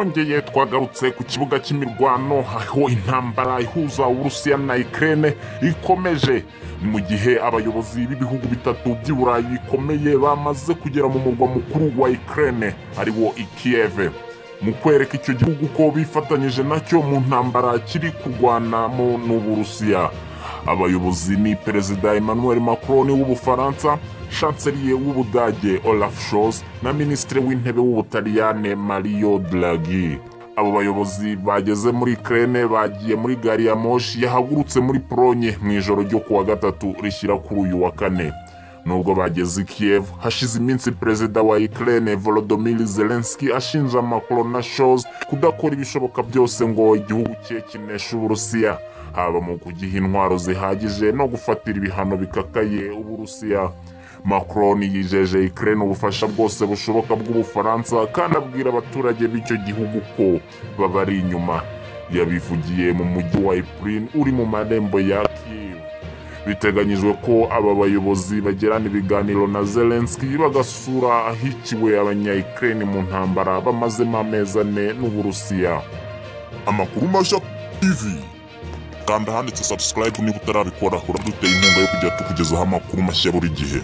twongeye twagarutse ku kibuga cy'imirwano aho intambara ihuza Uburusiya na Ukraine ikomeje mu gihe abayobozi b'ibihugu bitatu by'Uburayi bikomeye bamaze kugera mu murwa mukuru wa Ukraine ariwo Kiev mu kwereka icyo gihugu ko bifatanyije nacyo mu ntambara kiri kurwanamo n'Uburusiya. Abayobozi ni Perezida Emmanuel Macron w'Ubufaransa, Chancelier w'Ubudage Olaf Scholz na Ministre w'Intebe w'Ubutaliyane Mario Draghi. Abo bayobozi bageze muri Ukraine bagiye muri gari ya moshi yahagurutse muri Polonye mu ijoro ryo kuwa gatatu rishyira kuri uyu wa kane. Nubwo bageze Kiev, hashize iminsi Perezida wa Ukraine Volodymyr Zelensky ashinja Macron na Scholz kudakora ibishoboka byose ngo igihugu cye kineshe Uburusiya, haba mu kugiha intwaro zihagije no gufatira ibihano bikakaye Uburusiya. Macron yijeje Ukraine ubufasha bwose bushoboka bw'Ubufaransa kandi abwira abaturage b'icyo gihugu ko babari inyuma. Yabivugiye mu mujyi wa Irpin uri mu marembo ya Kiev. Biteganyijwe ko aba bayobozi bagirana ibiganiro na Zelensky bagasura ahiciwe abanya-Ukraine mu ntambara bamazemo amezi 4 n'Uburusiya. Amakuru mashya TV. Kanda handitse subscribe niba utarabikora, uraduteye inkunga yo kujya tukugezaho amakuru mashya buri gihe.